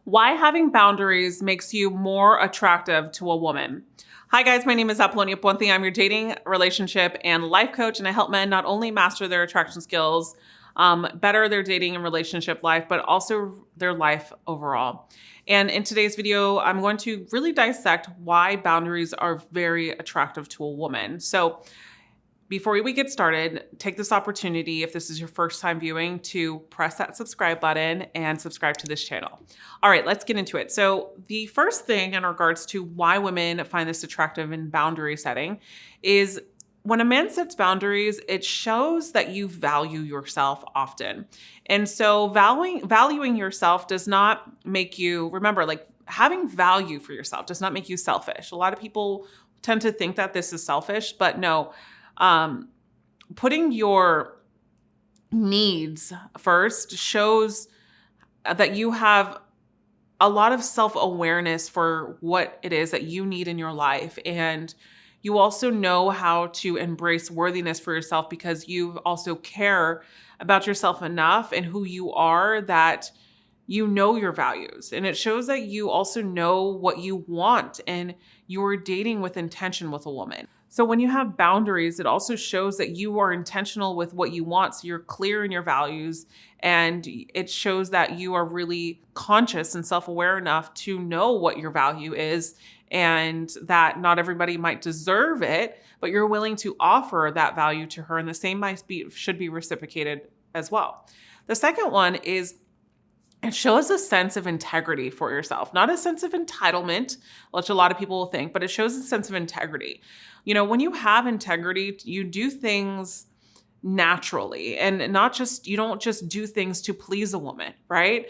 Why having boundaries makes you more attractive to a woman. Hi guys, my name is Apollonia Ponti. I'm your dating, relationship, and life coach, and I help men not only master their attraction skills, better their dating and relationship life, but also their life overall. And in today's video, I'm going to really dissect why boundaries are very attractive to a woman. So before we get started, take this opportunity, if this is your first time viewing, to press that subscribe button and subscribe to this channel. All right, let's get into it. So the first thing in regards to why women find this attractive in boundary setting is when a man sets boundaries, it shows that you value yourself often. And so valuing yourself does not make you, remember, like having value for yourself does not make you selfish. A lot of people tend to think that this is selfish, but no. Putting your needs first shows that you have a lot of self-awareness for what it is that you need in your life. And you also know how to embrace worthiness for yourself because you also care about yourself enough and who you are that you know your values. And it shows that you also know what you want and you're dating with intention with a woman. So when you have boundaries, it also shows that you are intentional with what you want. So you're clear in your values, and it shows that you are really conscious and self-aware enough to know what your value is and that not everybody might deserve it, but you're willing to offer that value to her, and the same should be reciprocated as well. The second one is it shows a sense of integrity for yourself, not a sense of entitlement, which a lot of people will think, but it shows a sense of integrity. You know, when you have integrity, you do things naturally and you don't just do things to please a woman, right?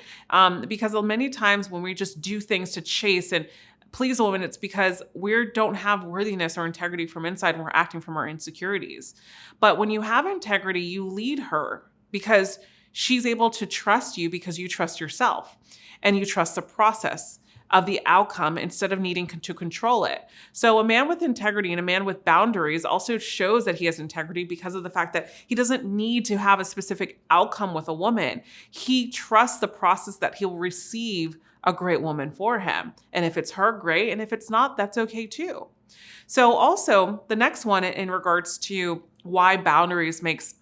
Because many times when we just do things to chase and please a woman, it's because we don't have worthiness or integrity from inside and we're acting from our insecurities. But when you have integrity, you lead her because she's able to trust you because you trust yourself and you trust the process of the outcome instead of needing to control it. So a man with integrity and a man with boundaries also shows that he has integrity because of the fact that he doesn't need to have a specific outcome with a woman. He trusts the process that he'll receive a great woman for him. And if it's her, great. And if it's not, that's okay too. So also the next one in regards to why boundaries makes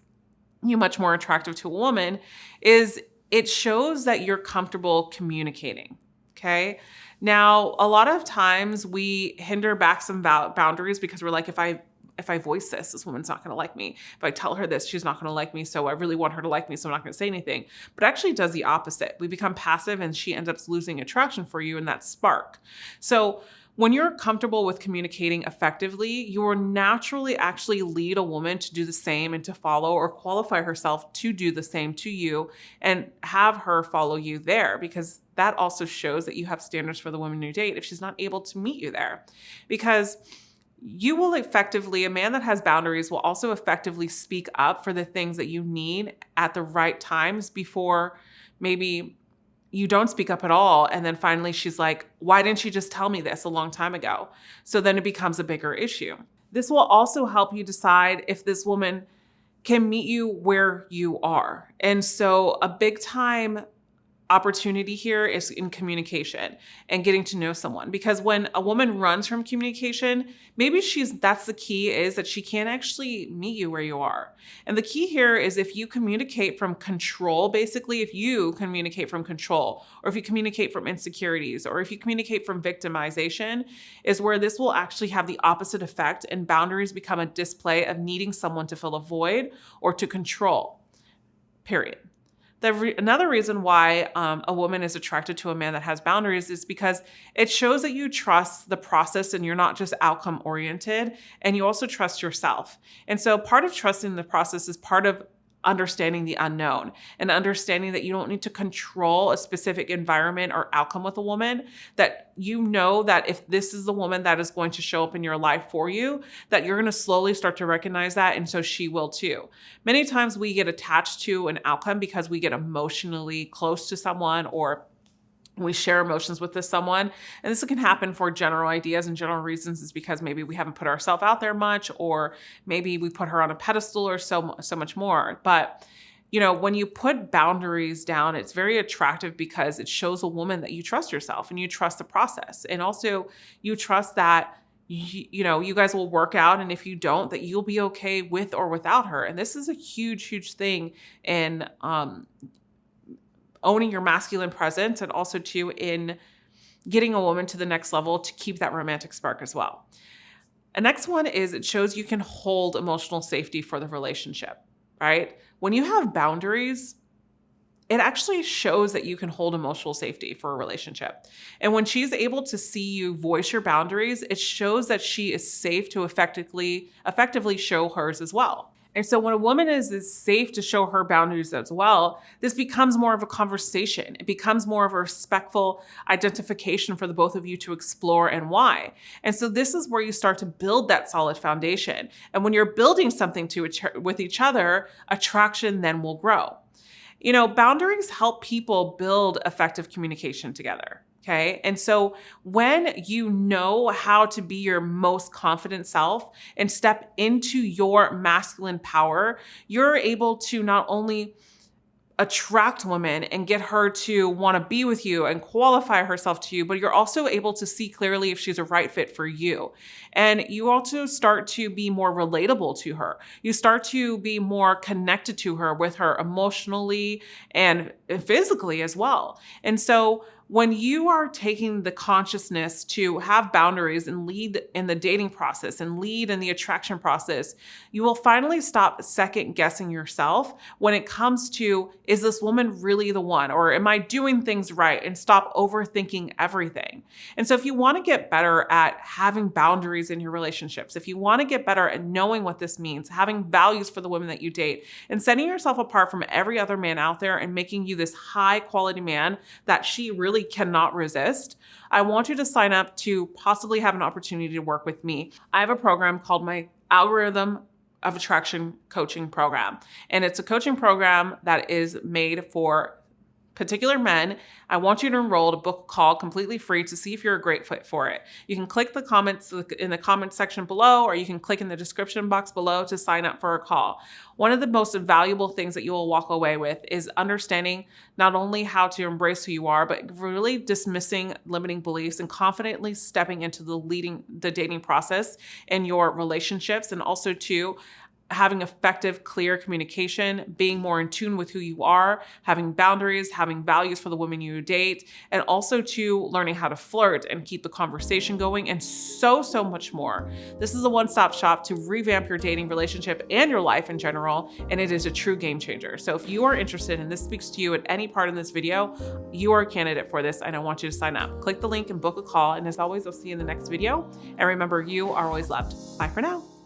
you much more attractive to a woman is it shows that you're comfortable communicating. Okay. Now, a lot of times we hinder back some boundaries because we're like, if I voice this woman's not going to like me. If I tell her this, she's not going to like me. So I really want her to like me. So I'm not going to say anything, but actually does the opposite. We become passive and she ends up losing attraction for you in that spark. So when you're comfortable with communicating effectively, you will naturally actually lead a woman to do the same and to follow or qualify herself to do the same to you and have her follow you there, because that also shows that you have standards for the woman you date if she's not able to meet you there. Because you will effectively, a man that has boundaries will also effectively speak up for the things that you need at the right times before maybe you don't speak up at all. And then finally she's like, why didn't you just tell me this a long time ago? So then it becomes a bigger issue. This will also help you decide if this woman can meet you where you are. And so a big time opportunity here is in communication and getting to know someone, because when a woman runs from communication, maybe that's the key, is that she can't actually meet you where you are. And the key here is if you communicate from control, basically, if you communicate from control, or if you communicate from insecurities, or if you communicate from victimization, is where this will actually have the opposite effect and boundaries become a display of needing someone to fill a void or to control, period. Another reason why a woman is attracted to a man that has boundaries is because it shows that you trust the process and you're not just outcome oriented, and you also trust yourself. And so part of trusting the process is part of understanding the unknown and understanding that you don't need to control a specific environment or outcome with a woman, that you know that if this is the woman that is going to show up in your life for you, that you're going to slowly start to recognize that, and so she will too. Many times we get attached to an outcome because we get emotionally close to someone or we share emotions with someone. And this can happen for general ideas and general reasons, is because maybe we haven't put ourselves out there much, or maybe we put her on a pedestal, or so much more. But You know, when you put boundaries down, it's very attractive because it shows a woman that you trust yourself and you trust the process. And also you trust that, you know, you guys will work out. And if you don't, that you'll be okay with or without her. And this is a huge, huge thing in owning your masculine presence, and also too in getting a woman to the next level to keep that romantic spark as well. The next one is it shows you can hold emotional safety for the relationship, right? When you have boundaries, it actually shows that you can hold emotional safety for a relationship. And when she's able to see you voice your boundaries, it shows that she is safe to effectively show hers as well. And so when a woman is safe to show her boundaries as well, this becomes more of a conversation. It becomes more of a respectful identification for the both of you to explore and why. And so this is where you start to build that solid foundation. And when you're building something with each other, attraction then will grow. You know, boundaries help people build effective communication together. Okay. And so when you know how to be your most confident self and step into your masculine power, you're able to not only attract women and get her to want to be with you and qualify herself to you, but you're also able to see clearly if she's a right fit for you. And you also start to be more relatable to her. You start to be more connected to her, with her emotionally and physically as well. And so when you are taking the consciousness to have boundaries and lead in the dating process and lead in the attraction process, you will finally stop second guessing yourself when it comes to, is this woman really the one? Or am I doing things right? And stop overthinking everything. And so if you want to get better at having boundaries in your relationships, if you want to get better at knowing what this means, having values for the women that you date, and setting yourself apart from every other man out there and making you this high quality man that she really cannot resist, I want you to sign up to possibly have an opportunity to work with me. I have a program called my Algorithm of Attraction Coaching Program. And it's a coaching program that is made for particular men. I want you to enroll to book a call completely free to see if you're a great fit for it. You can click the comments in the comment section below, or you can click in the description box below to sign up for a call. One of the most valuable things that you will walk away with is understanding not only how to embrace who you are, but really dismissing limiting beliefs and confidently stepping into the dating process in your relationships, and also to having effective, clear communication, being more in tune with who you are, having boundaries, having values for the women you date, and also to learning how to flirt and keep the conversation going, and so, so much more. This is a one-stop shop to revamp your dating relationship and your life in general, and it is a true game changer. So if you are interested and this speaks to you at any part in this video, you are a candidate for this, and I want you to sign up. Click the link and book a call, and as always, I'll see you in the next video. And remember, you are always loved. Bye for now.